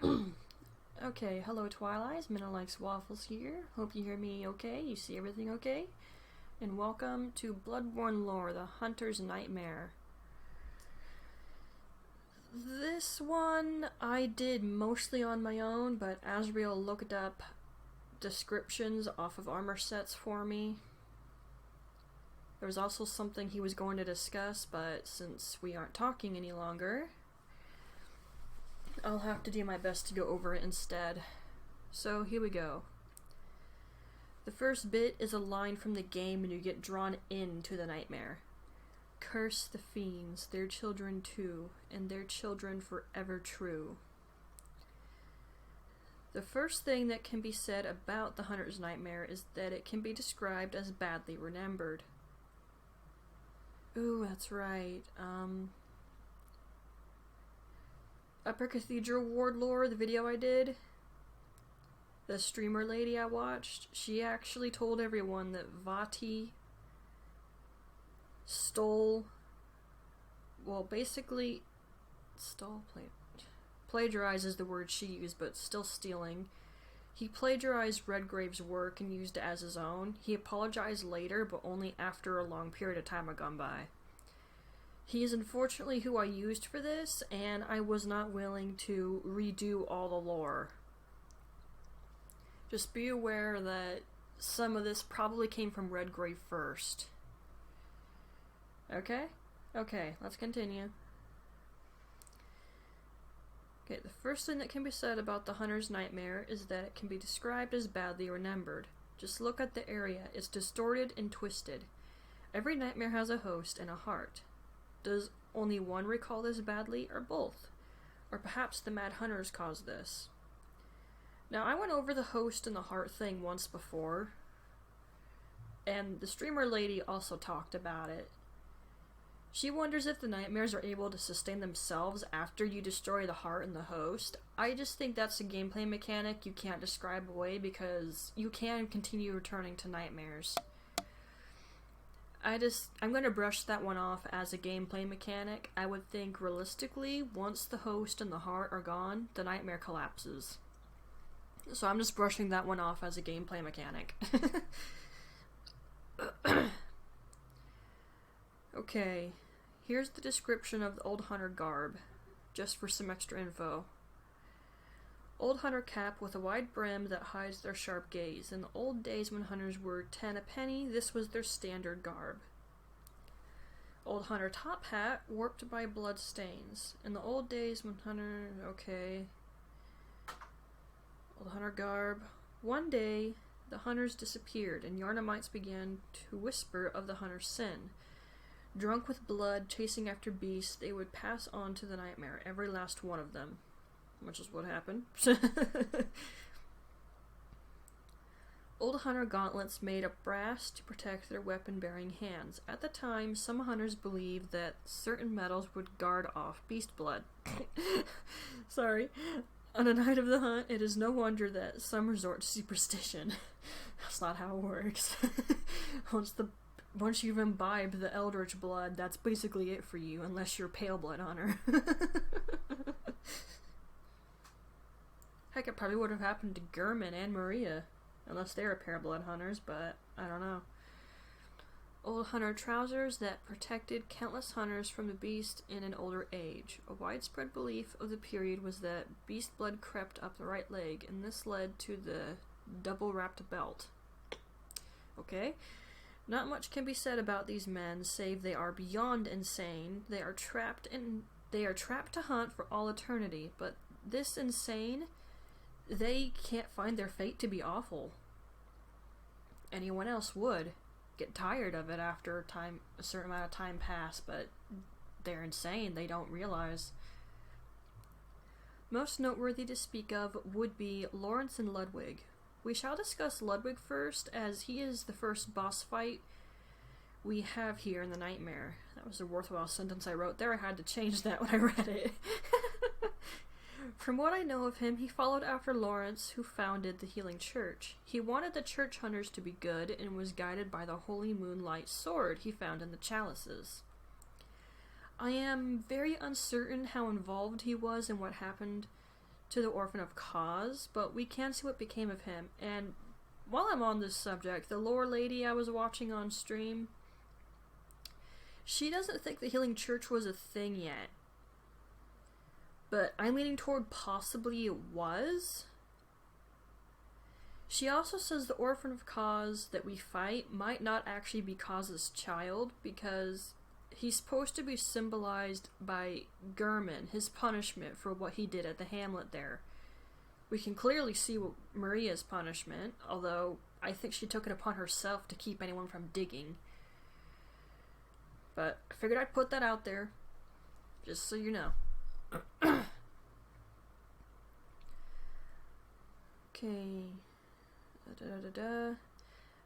Okay, hello Twilight, Minna Likes Waffles here. Hope you hear me okay, you see everything okay? And welcome to Bloodborne Lore, the Hunter's Nightmare. This one I did mostly on my own, but Asriel looked up descriptions off of armor sets for me. There was also something he was going to discuss, but since we aren't talking any longer, I'll have to do my best to go over it instead. So here we go. The first bit is a line from the game and you get drawn into the nightmare. Curse the fiends, their children too, and their children forever true. The first thing that can be said about the Hunter's Nightmare is that it can be described as badly remembered. Ooh, that's right. Upper Cathedral Ward Lore, the video I did, the streamer lady I watched, she actually told everyone that Vati stole, well, basically, plagiarized is the word she used, but still stealing. He plagiarized Redgrave's work and used it as his own. He apologized later, but only after a long period of time had gone by. He is unfortunately who I used for this, and I was not willing to redo all the lore. Just be aware that some of this probably came from Redgrave first. Okay? Okay, let's continue. Okay, the first thing that can be said about the Hunter's Nightmare is that it can be described as badly remembered. Just look at the area. It's distorted and twisted. Every nightmare has a host and a heart. Does only one recall this badly, or both? Or perhaps the Mad Hunters caused this? Now, I went over the host and the heart thing once before, and the streamer lady also talked about it. She wonders if the nightmares are able to sustain themselves after you destroy the heart and the host. I just think that's a gameplay mechanic you can't describe away because you can continue returning to nightmares. I'm going to brush that one off as a gameplay mechanic. I would think realistically, once the host and the heart are gone, the nightmare collapses. So I'm just brushing that one off as a gameplay mechanic. Okay, here's the description of the Old Hunter garb, just for some extra info. Old Hunter cap with a wide brim that hides their sharp gaze. In the old days when hunters were 10 a penny, this was their standard garb. Old Hunter top hat, warped by blood stains. In the old days when okay. Old Hunter garb. One day, the hunters disappeared, and Yarnamites began to whisper of the hunter's sin. Drunk with blood, chasing after beasts, they would pass on to the nightmare, every last one of them. Which is what happened. Old Hunter gauntlets made of brass to protect their weapon-bearing hands. At the time, some hunters believed that certain metals would guard off beast blood. Sorry. On a night of the hunt, it is no wonder that some resort to superstition. That's not how it works. Once you've imbibed the Eldritch blood, that's basically it for you, unless you're a pale blood hunter. Heck, it probably would have happened to Gurman and Maria, unless they're pale blood hunters, but I don't know. Old Hunter trousers that protected countless hunters from the beast in an older age. A widespread belief of the period was that beast blood crept up the right leg, and this led to the double-wrapped belt. Okay. Not much can be said about these men, save they are beyond insane. They are trapped to hunt for all eternity, but this insane, they can't find their fate to be awful. Anyone else would get tired of it after a certain amount of time passed, but they're insane, they don't realize. Most noteworthy to speak of would be Lawrence and Ludwig. We shall discuss Ludwig first, as he is the first boss fight we have here in the Nightmare. That was a worthwhile sentence I wrote there. I had to change that when I read it. From what I know of him, he followed after Lawrence, who founded the Healing Church. He wanted the church hunters to be good and was guided by the holy moonlight sword he found in the chalices. I am very uncertain how involved he was in what happened to the Orphan of Cause, but we can see what became of him. And while I'm on this subject, the lore lady I was watching on stream, she doesn't think the Healing Church was a thing yet. But I'm leaning toward possibly it was. She also says the Orphan of Cause that we fight might not actually be Cause's child, because he's supposed to be symbolized by Gurman, his punishment for what he did at the hamlet there. We can clearly see Maria's punishment, although I think she took it upon herself to keep anyone from digging. But I figured I'd put that out there, just so you know. Okay.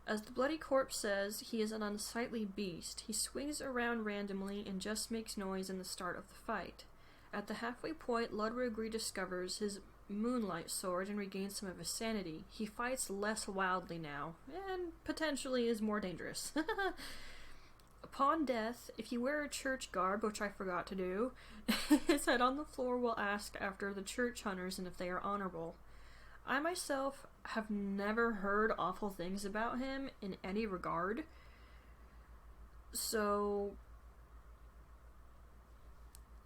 As the bloody corpse says, he is an unsightly beast. He swings around randomly and just makes noise in the start of the fight. At the halfway point, Ludwig rediscovers his moonlight sword and regains some of his sanity. He fights less wildly now, and potentially is more dangerous. Upon death, if you wear a church garb, which I forgot to do, his head on the floor will ask after the church hunters and if they are honorable. I myself have never heard awful things about him in any regard, so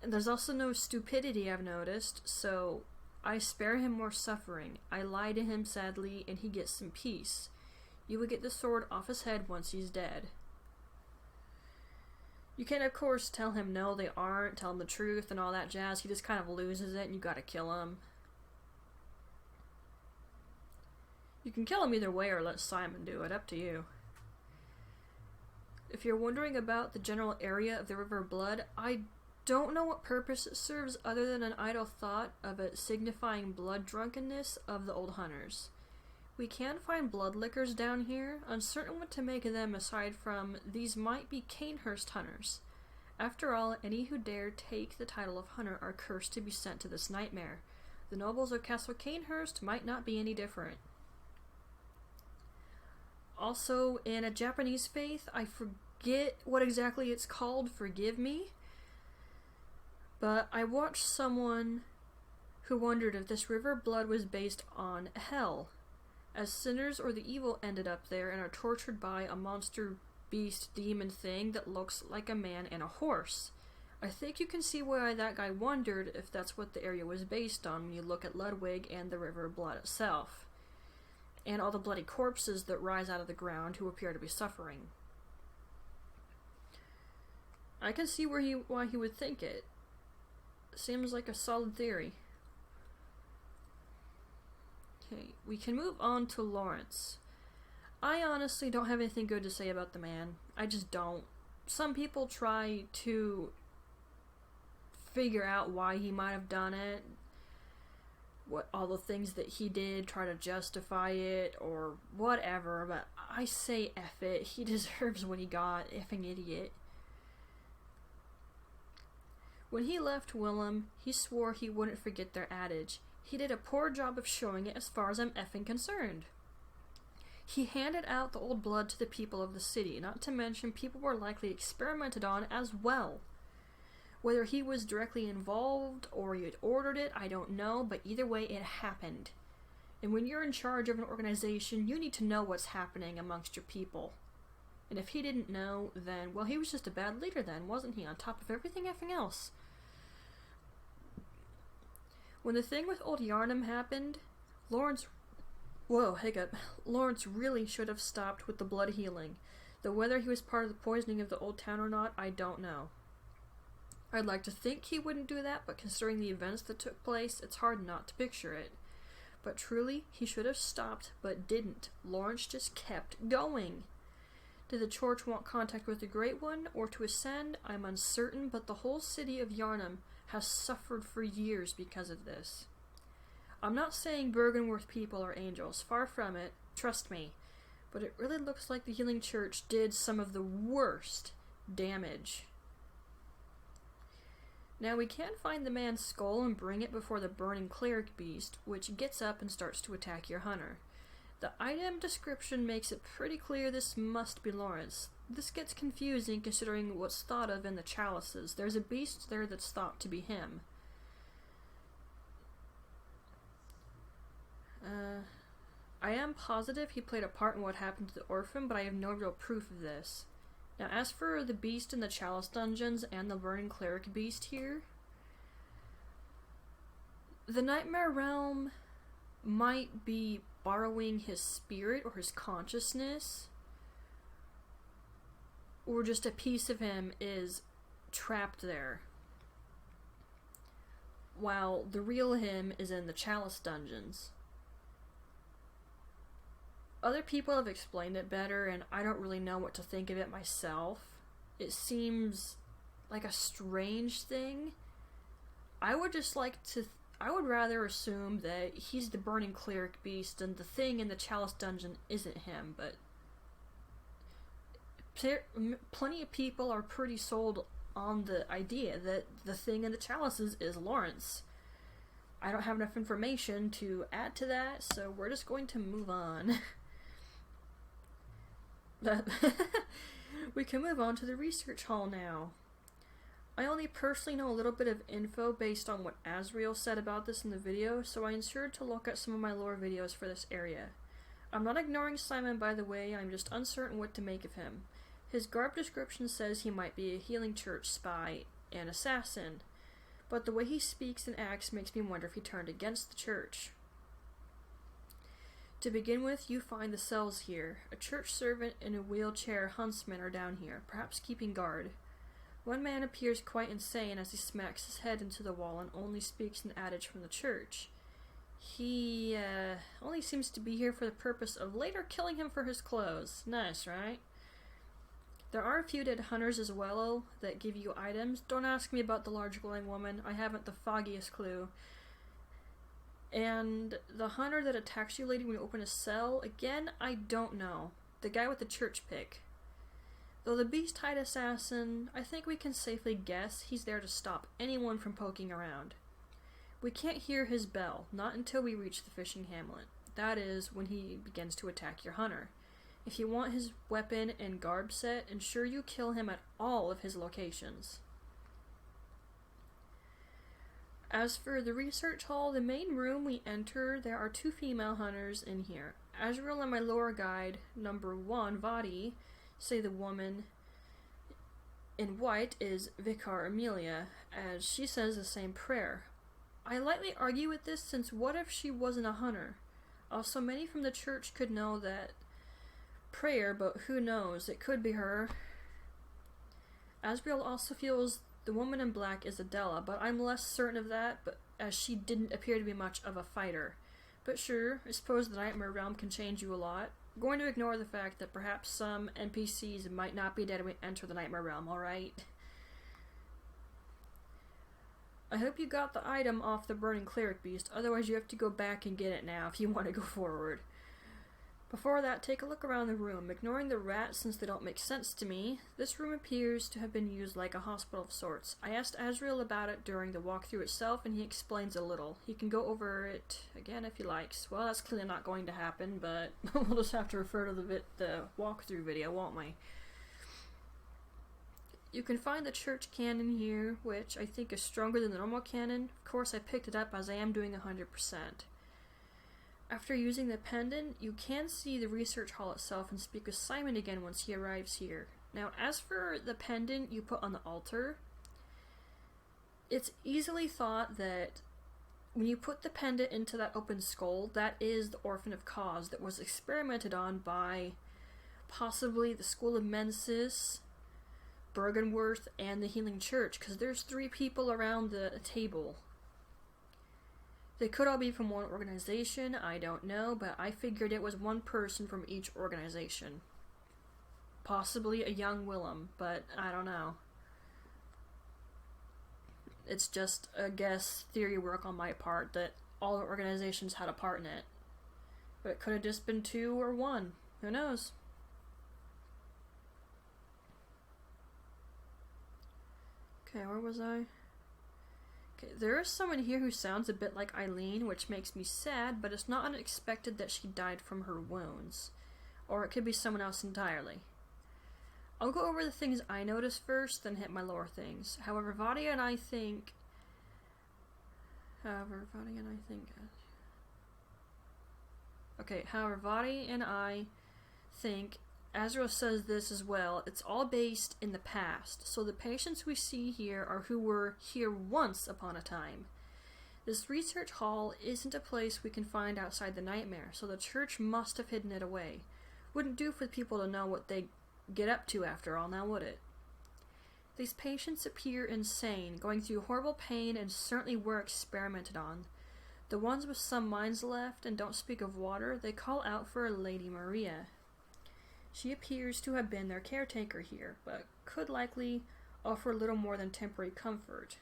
and there's also no stupidity I've noticed, so I spare him more suffering. I lie to him sadly, and he gets some peace. You would get the sword off his head once he's dead. You can, of course, tell him no, they aren't, tell him the truth and all that jazz. He just kind of loses it, and you gotta kill him. You can kill him either way or let Simon do it, up to you. If you're wondering about the general area of the River of Blood, I don't know what purpose it serves other than an idle thought of it signifying blood drunkenness of the old hunters. We can find blood liquors down here, uncertain what to make of them aside from these might be Canehurst hunters. After all, any who dare take the title of hunter are cursed to be sent to this nightmare. The nobles of Castle Canehurst might not be any different. Also, in a Japanese faith, I forget what exactly it's called, forgive me, but I watched someone who wondered if this River of Blood was based on hell, as sinners or the evil ended up there and are tortured by a monster beast demon thing that looks like a man and a horse. I think you can see why that guy wondered if that's what the area was based on when you look at Ludwig and the River of Blood itself, and all the bloody corpses that rise out of the ground who appear to be suffering. I can see why he would think it. Seems like a solid theory. Okay, we can move on to Lawrence. I honestly don't have anything good to say about the man. I just don't. Some people try to figure out why he might have done it, what all the things that he did, try to justify it, or whatever, but I say F it. He deserves what he got, effing idiot. When he left Willem, he swore he wouldn't forget their adage. He did a poor job of showing it as far as I'm effing concerned. He handed out the old blood to the people of the city, not to mention people were likely experimented on as well. Whether he was directly involved or he had ordered it, I don't know, but either way it happened. And when you're in charge of an organization, you need to know what's happening amongst your people. And if he didn't know, then, well, he was just a bad leader then, wasn't he, on top of everything effing else? When the thing with old Yarnum happened, Lawrence really should have stopped with the blood healing, though whether he was part of the poisoning of the old town or not, I don't know. I'd like to think he wouldn't do that, but considering the events that took place, it's hard not to picture it. But truly, he should have stopped, but didn't. Lawrence just kept going. Did the church want contact with the Great One, or to ascend? I'm uncertain, but the whole city of Yarnum has suffered for years because of this. I'm not saying Bergenworth people are angels, far from it, trust me, but it really looks like the Healing Church did some of the worst damage. Now we can find the man's skull and bring it before the burning cleric beast, which gets up and starts to attack your hunter. The item description makes it pretty clear this must be Lawrence. This gets confusing considering what's thought of in the chalices. There's a beast there that's thought to be him. am positive he played a part in what happened to the orphan, but I have no real proof of this. Now, as for the beast in the Chalice dungeons and the Burning Cleric beast here, the Nightmare Realm might be borrowing his spirit or his consciousness, or just a piece of him is trapped there, while the real him is in the Chalice dungeons. Other people have explained it better, and I don't really know what to think of it myself. It seems like a strange thing. I would rather assume that he's the Burning Cleric beast and the thing in the Chalice dungeon isn't him, but plenty of people are pretty sold on the idea that the thing in the chalices is Lawrence. I don't have enough information to add to that, so we're just going to move on. We can move on to the research hall now. I only personally know a little bit of info based on what Azrael said about this in the video, so I ensured to look at some of my lore videos for this area. I'm not ignoring Simon, by the way, I'm just uncertain what to make of him. His garb description says he might be a healing church spy and assassin, but the way he speaks and acts makes me wonder if he turned against the church. To begin with, you find the cells here. A church servant and a wheelchair huntsman are down here, perhaps keeping guard. One man appears quite insane as he smacks his head into the wall and only speaks an adage from the church. He only seems to be here for the purpose of later killing him for his clothes. Nice, right? There are a few dead hunters as well that give you items. Don't ask me about the large glowing woman. I haven't the foggiest clue. And the hunter that attacks you lady when you open a cell, again, I don't know. The guy with the church pick. Though the beast-hide assassin, I think we can safely guess he's there to stop anyone from poking around. We can't hear his bell, not until we reach the fishing hamlet. That is, when he begins to attack your hunter. If you want his weapon and garb set, ensure you kill him at all of his locations. As for the research hall, the main room we enter, there are 2 female hunters in here. Azrael and my lore guide, number 1, Vadi, say the woman in white is Vicar Amelia, as she says the same prayer. I lightly argue with this, since what if she wasn't a hunter? Also, many from the church could know that prayer, but who knows, it could be her. Azrael also feels the woman in black is Adela, but I'm less certain of that, but as she didn't appear to be much of a fighter. But sure, I suppose the Nightmare Realm can change you a lot. I'm going to ignore the fact that perhaps some NPCs might not be dead when we enter the Nightmare Realm, alright? I hope you got the item off the Burning Cleric beast, otherwise you have to go back and get it now if you want to go forward. Before that, take a look around the room. Ignoring the rats since they don't make sense to me, this room appears to have been used like a hospital of sorts. I asked Azrael about it during the walkthrough itself, and he explains a little. He can go over it again if he likes. Well, that's clearly not going to happen, but we'll just have to refer to the walkthrough video, won't we? You can find the church cannon here, which I think is stronger than the normal cannon. Of course, I picked it up as I am doing 100%. After using the pendant, you can see the research hall itself and speak with Simon again once he arrives here. Now, as for the pendant you put on the altar, it's easily thought that when you put the pendant into that open skull, that is the Orphan of Cause that was experimented on by possibly the School of Mensis, Bergenworth, and the Healing Church, because there's 3 people around the table. They could all be from one organization, I don't know, but I figured it was one person from each organization. Possibly a young Willem, but I don't know. It's just a guess theory work on my part that all the organizations had a part in it. But it could have just been 2 or 1. Who knows? Okay, where was I? Okay, there is someone here who sounds a bit like Eileen, which makes me sad, but it's not unexpected that she died from her wounds. Or it could be someone else entirely. I'll go over the things I noticed first, then hit my lore things. However, Vadia and I think... Okay, however, Vadi and I think Azrael says this as well. It's all based in the past, so the patients we see here are who were here once upon a time. This research hall isn't a place we can find outside the nightmare, so the church must have hidden it away. Wouldn't do for people to know what they get up to after all, now would it? These patients appear insane, going through horrible pain, and certainly were experimented on. The ones with some minds left and don't speak of water, they call out for Lady Maria. She appears to have been their caretaker here, but could likely offer little more than temporary comfort.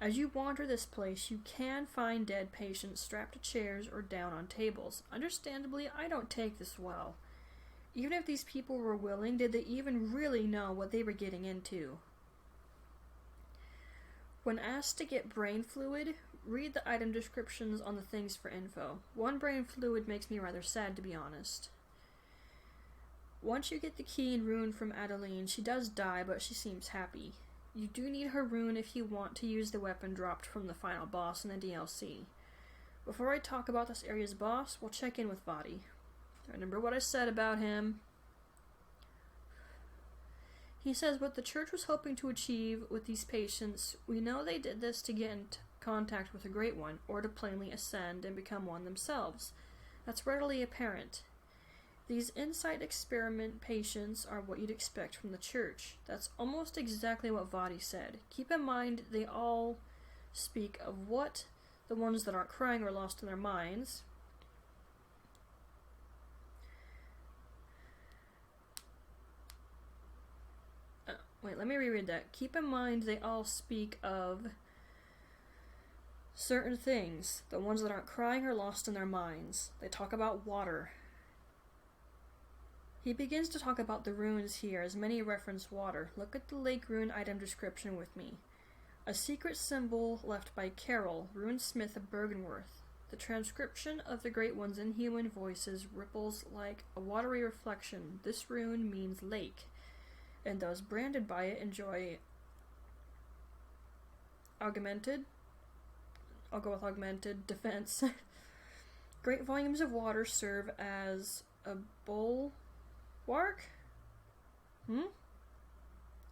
As you wander this place, you can find dead patients strapped to chairs or down on tables. Understandably, I don't take this well. Even if these people were willing, did they even really know what they were getting into? When asked to get brain fluid, read the item descriptions on the things for info. One brain fluid makes me rather sad, to be honest. Once you get the key and rune from Adeline, she does die, but she seems happy. You do need her rune if you want to use the weapon dropped from the final boss in the DLC. Before I talk about this area's boss, we'll check in with Vadi. Remember what I said about him? He says what the church was hoping to achieve with these patients, we know they did this to get in contact with a Great One, or to plainly ascend and become one themselves. That's readily apparent. These inside experiment patients are what you'd expect from the church. That's almost exactly what Vadi said. Keep in mind they all speak of what the ones that aren't crying or lost in their minds. Wait, let me reread that. Keep in mind they all speak of certain things. The ones that aren't crying or lost in their minds. They talk about water. He begins to talk about the runes here, as many reference water. Look at the lake rune item description with me. A secret symbol left by Carol, runesmith of Bergenworth. The transcription of the Great One's inhuman voices ripples like a watery reflection. This rune means lake, and those branded by it enjoy augmented defense. Great volumes of water serve as a bulwark?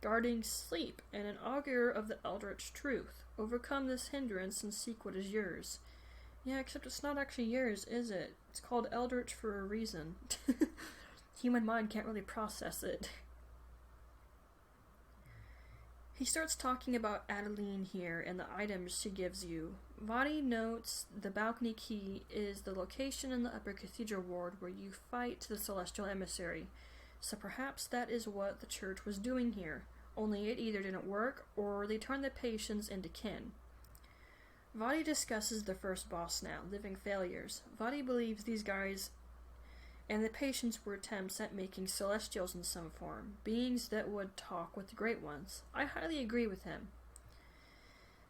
Guarding sleep, and an augur of the eldritch truth. Overcome this hindrance and seek what is yours. Yeah, except it's not actually yours, is it? It's called eldritch for a reason. Human mind can't really process it. He starts talking about Adeline here and the items she gives you. Vadi notes the balcony key is the location in the upper cathedral ward where you fight the celestial emissary. So perhaps that is what the church was doing here. Only it either didn't work, or they turned the patients into kin. Vadi discusses the first boss now, living failures. Vadi believes these guys and the patients were attempts at making celestials in some form, beings that would talk with the Great Ones. I highly agree with him.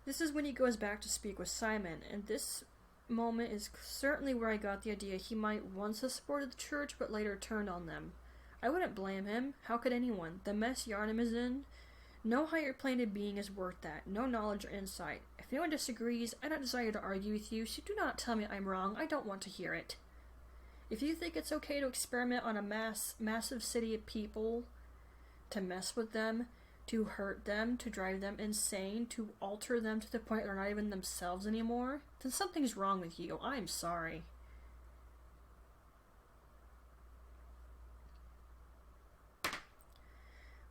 This is when he goes back to speak with Simon, and this moment is certainly where I got the idea he might once have supported the church, but later turned on them. I wouldn't blame him. How could anyone? The mess Yarnum is in? No higher planed being is worth that. No knowledge or insight. If anyone disagrees, I don't desire to argue with you, so do not tell me I'm wrong. I don't want to hear it. If you think it's okay to experiment on a massive city of people, to mess with them, to hurt them, to drive them insane, to alter them to the point they're not even themselves anymore, then something's wrong with you. I'm sorry.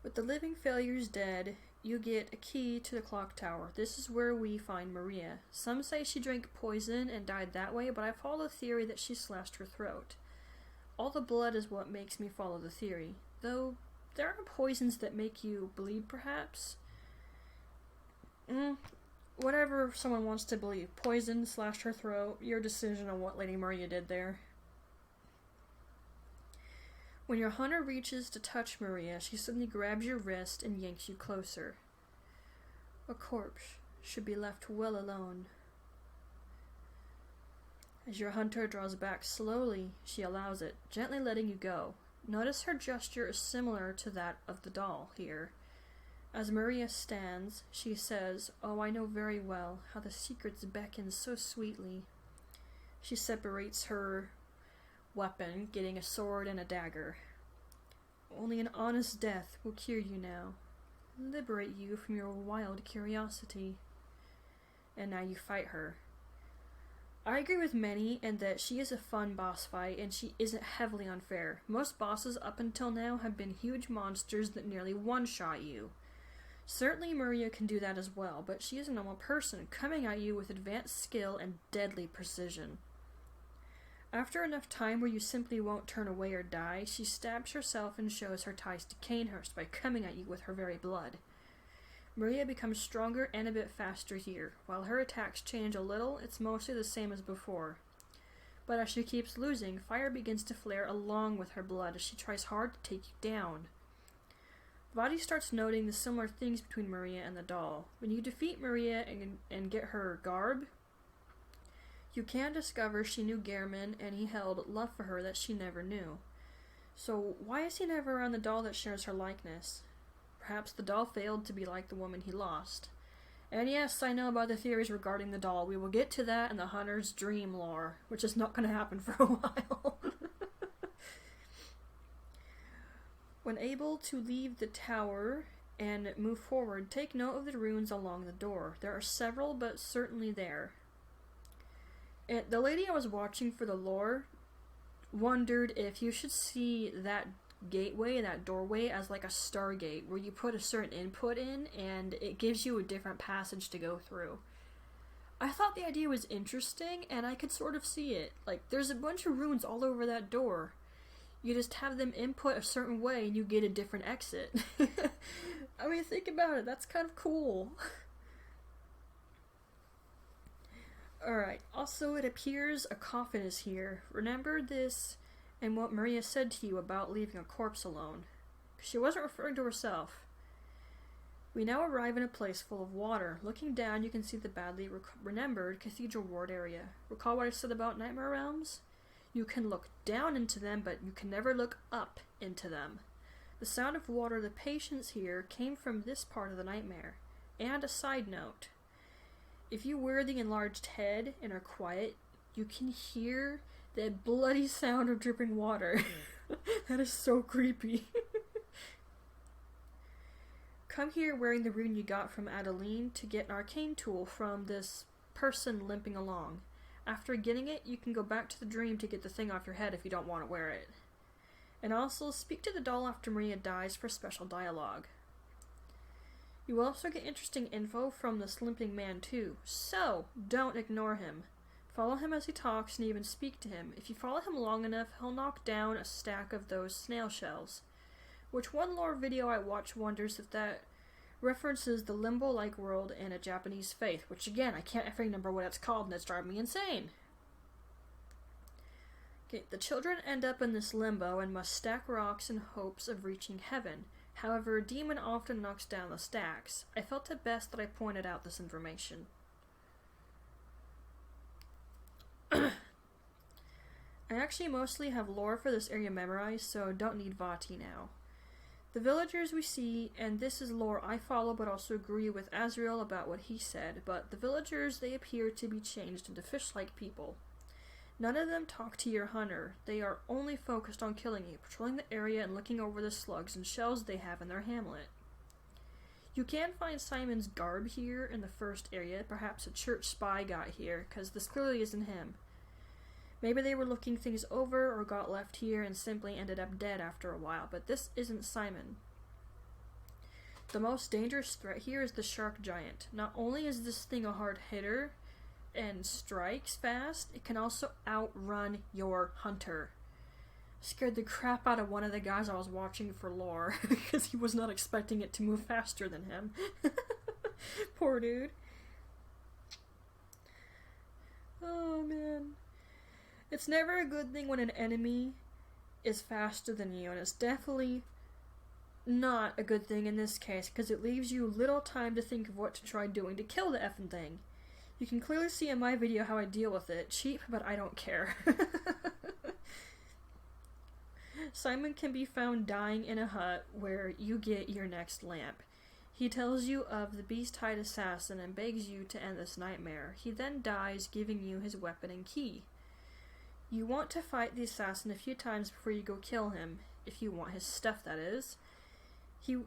With the living failures dead, you get a key to the clock tower. This is where we find Maria. Some say she drank poison and died that way, but I follow the theory that she slashed her throat. All the blood is what makes me follow the theory. Though, there are poisons that make you bleed, perhaps? Whatever someone wants to believe. Poison, slashed her throat, your decision on what Lady Maria did there. When your hunter reaches to touch Maria, she suddenly grabs your wrist and yanks you closer. A corpse should be left well alone. As your hunter draws back slowly, she allows it, gently letting you go. Notice her gesture is similar to that of the doll here. As Maria stands, she says, "Oh, I know very well how the secrets beckon so sweetly." She separates her weapon, getting a sword and a dagger. Only an honest death will cure you now, liberate you from your wild curiosity. And now you fight her. I agree with many in that she is a fun boss fight and she isn't heavily unfair. Most bosses up until now have been huge monsters that nearly one-shot you. Certainly Maria can do that as well, but she is a normal person coming at you with advanced skill and deadly precision. After enough time where you simply won't turn away or die, she stabs herself and shows her ties to Canehurst by coming at you with her very blood. Maria becomes stronger and a bit faster here. While her attacks change a little, it's mostly the same as before. But as she keeps losing, fire begins to flare along with her blood as she tries hard to take you down. Vadi starts noting the similar things between Maria and the doll. When you defeat Maria and get her garb, you can discover she knew Gehrman and he held love for her that she never knew. So why is he never around the doll that shares her likeness? Perhaps the doll failed to be like the woman he lost. And yes, I know about the theories regarding the doll. We will get to that in the Hunter's dream lore, which is not going to happen for a while. When able to leave the tower and move forward, take note of the runes along the door. There are several, but certainly there. And the lady I was watching for the lore wondered if you should see that gateway, that doorway, as like a stargate where you put a certain input in and it gives you a different passage to go through. I thought the idea was interesting and I could sort of see it. Like, there's a bunch of runes all over that door. You just have them input a certain way and you get a different exit. I mean, think about it, that's kind of cool. Alright, also it appears a coffin is here. Remember this and what Maria said to you about leaving a corpse alone. She wasn't referring to herself. We now arrive in a place full of water. Looking down, you can see the badly remembered Cathedral Ward area. Recall what I said about Nightmare Realms? You can look down into them, but you can never look up into them. The sound of water, the patients hear, came from this part of the nightmare. And a side note. If you wear the enlarged head and are quiet, you can hear that bloody sound of dripping water. That is so creepy. Come here wearing the rune you got from Adeline to get an arcane tool from this person limping along. After getting it, you can go back to the dream to get the thing off your head if you don't want to wear it. And also, speak to the doll after Maria dies for special dialogue. You will also get interesting info from this limping man too, so don't ignore him. Follow him as he talks and even speak to him. If you follow him long enough, he'll knock down a stack of those snail shells. Which one lore video I watched wonders if that references the limbo-like world in a Japanese faith, which again, I can't remember what it's called and it's driving me insane. Okay, the children end up in this limbo and must stack rocks in hopes of reaching heaven. However, a demon often knocks down the stacks. I felt it best that I pointed out this information. I actually mostly have lore for this area memorized, so don't need Vati now. The villagers we see, and this is lore I follow but also agree with Azrael about what he said, but the villagers, they appear to be changed into fish-like people. None of them talk to your hunter. They are only focused on killing you, patrolling the area and looking over the slugs and shells they have in their hamlet. You can find Simon's garb here in the first area. Perhaps a church spy got here, because this clearly isn't him. Maybe they were looking things over or got left here and simply ended up dead after a while, but this isn't Simon. The most dangerous threat here is the shark giant. Not only is this thing a hard hitter and strikes fast, it can also outrun your hunter. Scared the crap out of one of the guys I was watching for lore because he was not expecting it to move faster than him. Poor dude. Oh man. It's never a good thing when an enemy is faster than you, and it's definitely not a good thing in this case because it leaves you little time to think of what to try doing to kill the effing thing. You can clearly see in my video how I deal with it. Cheap, but I don't care. Simon can be found dying in a hut where you get your next lamp. He tells you of the beast-hide assassin and begs you to end this nightmare. He then dies, giving you his weapon and key. You want to fight the assassin a few times before you go kill him, if you want his stuff, that is. You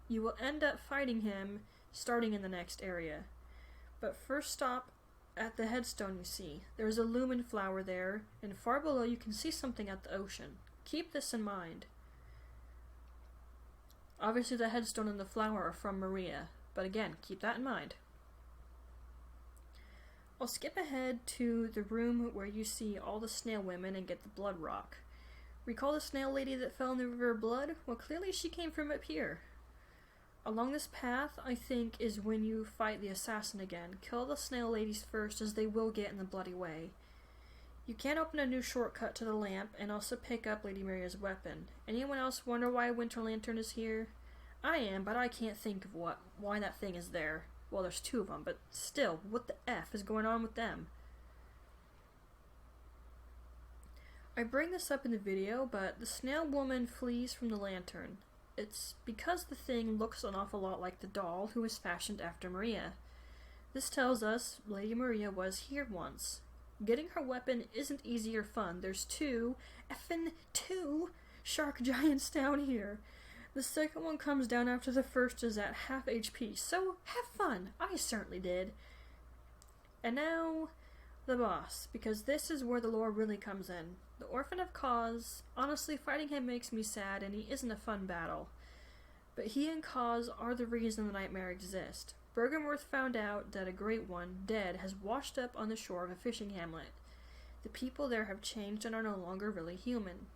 will end up fighting him starting in the next area. But first stop at the headstone you see. There's a lumen flower there, and far below you can see something at the ocean. Keep this in mind. Obviously the headstone and the flower are from Maria, but again, keep that in mind. I'll skip ahead to the room where you see all the snail women and get the blood rock. Recall the snail lady that fell in the river of blood? Well, clearly she came from up here. Along this path, I think, is when you fight the assassin again. Kill the snail ladies first, as they will get in the bloody way. You can open a new shortcut to the lamp, and also pick up Lady Maria's weapon. Anyone else wonder why Winter Lantern is here? I am, but I can't think of why that thing is there. Well, there's two of them, but still, what the F is going on with them? I bring this up in the video, but the snail woman flees from the lantern. It's because the thing looks an awful lot like the doll who was fashioned after Maria. This tells us Lady Maria was here once. Getting her weapon isn't easy or fun. There's two shark giants down here. The second one comes down after the first is at half HP, so have fun. I certainly did. And now, the boss, because this is where the lore really comes in. The Orphan of Cause, honestly, fighting him makes me sad, and he isn't a fun battle. But he and Cause are the reason the nightmare exists. Bergenworth found out that a Great One, dead, has washed up on the shore of a fishing hamlet. The people there have changed and are no longer really human.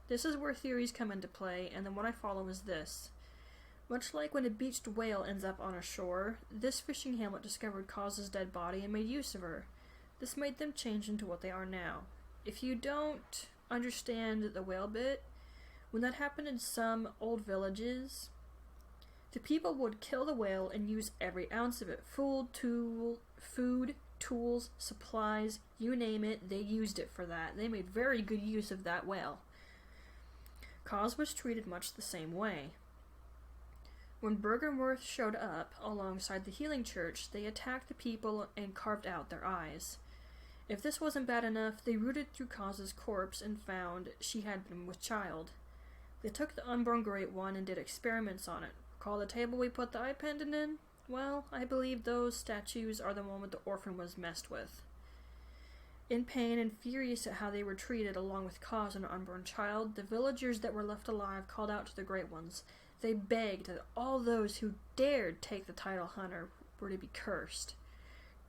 This is where theories come into play, and the one I follow is this. Much like when a beached whale ends up on a shore, this fishing hamlet discovered Cause's dead body and made use of her. This made them change into what they are now. If you don't understand the whale bit, when that happened in some old villages, the people would kill the whale and use every ounce of it. Food, tools, supplies, you name it, they used it for that. They made very good use of that whale. Cause was treated much the same way. When Bergenworth showed up alongside the healing church, they attacked the people and carved out their eyes. If this wasn't bad enough, they rooted through Cause's corpse and found she had been with child. They took the unborn Great One and did experiments on it. Recall the table we put the eye pendant in? Well, I believe those statues are the one the orphan was messed with. In pain and furious at how they were treated along with Cause and her unborn child, the villagers that were left alive called out to the Great Ones. They begged that all those who dared take the title Hunter were to be cursed.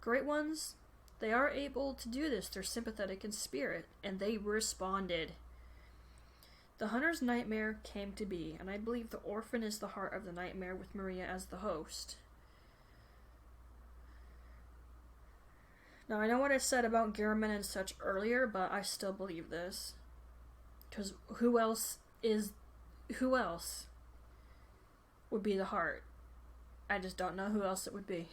Great Ones, they are able to do this. They're sympathetic in spirit, and they responded. The Hunter's nightmare came to be, and I believe the orphan is the heart of the nightmare with Maria as the host. Now, I know what I said about Gehrman and such earlier, but I still believe this. Because who else would be the heart? I just don't know who else it would be.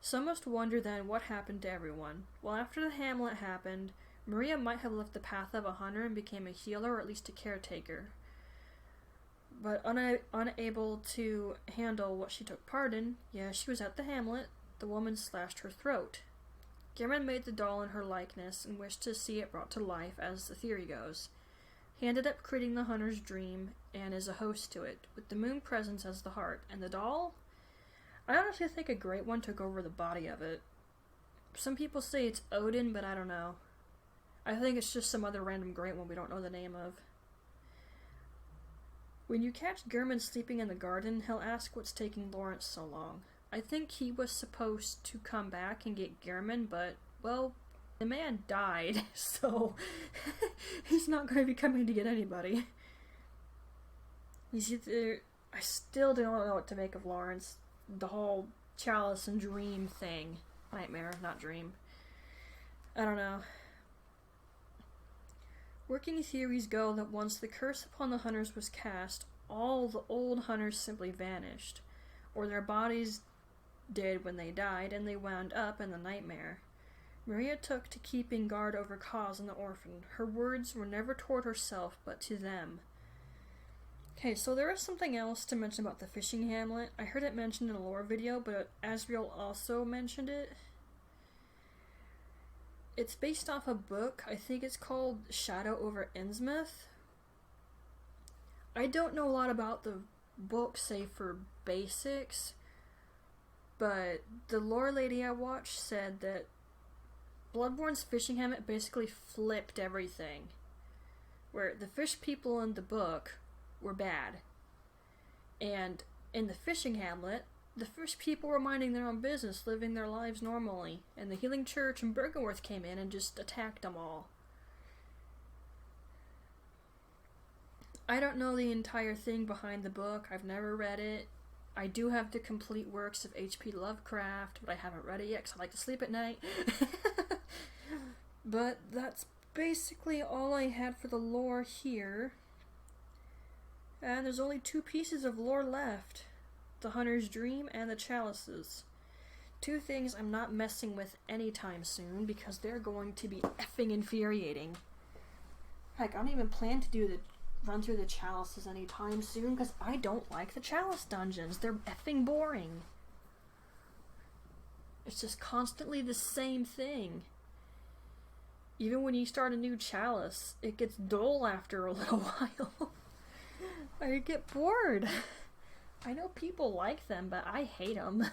Some must wonder then what happened to everyone. Well, after the hamlet happened, Maria might have left the path of a hunter and became a healer or at least a caretaker. But unable to handle what she took part in, she was at the hamlet. The woman slashed her throat. Gehrman made the doll in her likeness and wished to see it brought to life, as the theory goes. He ended up creating the hunter's dream and is a host to it, with the moon presence as the heart. And the doll? I honestly think a Great One took over the body of it. Some people say it's Odin, but I don't know. I think it's just some other random Great One we don't know the name of. When you catch Gehrman sleeping in the garden, he'll ask what's taking Lawrence so long. I think he was supposed to come back and get Gehrman, but, well, the man died, so he's not going to be coming to get anybody. He's either... I still don't know what to make of Lawrence. The whole chalice and dream thing. Nightmare, not dream. I don't know. Working theories go that once the curse upon the hunters was cast, all the old hunters simply vanished, or their bodies did when they died, and they wound up in the nightmare. Maria took to keeping guard over Cause and the orphan. Her words were never toward herself, but to them. Okay, so there is something else to mention about the fishing hamlet. I heard it mentioned in a lore video, but Asriel also mentioned it. It's based off a book. I think it's called Shadow over Innsmouth. I don't know a lot about the book, save for basics, but the lore lady I watched said that Bloodborne's fishing hamlet basically flipped everything. Where the fish people in the book were bad. And in the fishing hamlet, the fish people were minding their own business, living their lives normally. And the Healing Church and Bergenworth came in and just attacked them all. I don't know the entire thing behind the book. I've never read it. I do have the complete works of H.P. Lovecraft, but I haven't read it yet because I like to sleep at night. But that's basically all I had for the lore here. And there's only 2 pieces of lore left. The Hunter's Dream and the Chalices. 2 things I'm not messing with anytime soon because they're going to be effing infuriating. Heck, I don't even plan to run through the Chalices anytime soon because I don't like the Chalice dungeons. They're effing boring. It's just constantly the same thing. Even when you start a new Chalice, it gets dull after a little while. I get bored. I know people like them, but I hate them.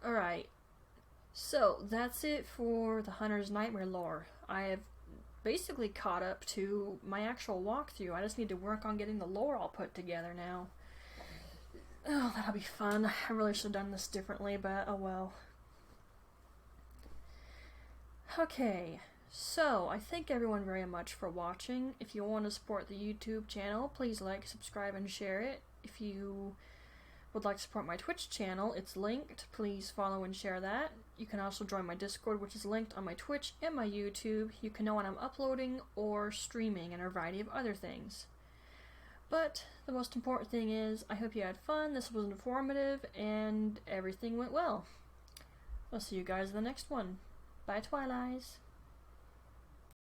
Alright, so that's it for the Hunter's Nightmare lore. I have basically caught up to my actual walkthrough. I just need to work on getting the lore all put together now. Oh, that'll be fun. I really should have done this differently, but oh well. Okay, so I thank everyone very much for watching. If you want to support the YouTube channel, please like, subscribe, and share it. If you would like to support my Twitch channel, it's linked. Please follow and share that. You can also join my Discord, which is linked on my Twitch and my YouTube. You can know when I'm uploading or streaming and a variety of other things. But the most important thing is, I hope you had fun, this was informative, and everything went well. I'll see you guys in the next one. Bye, Twilies.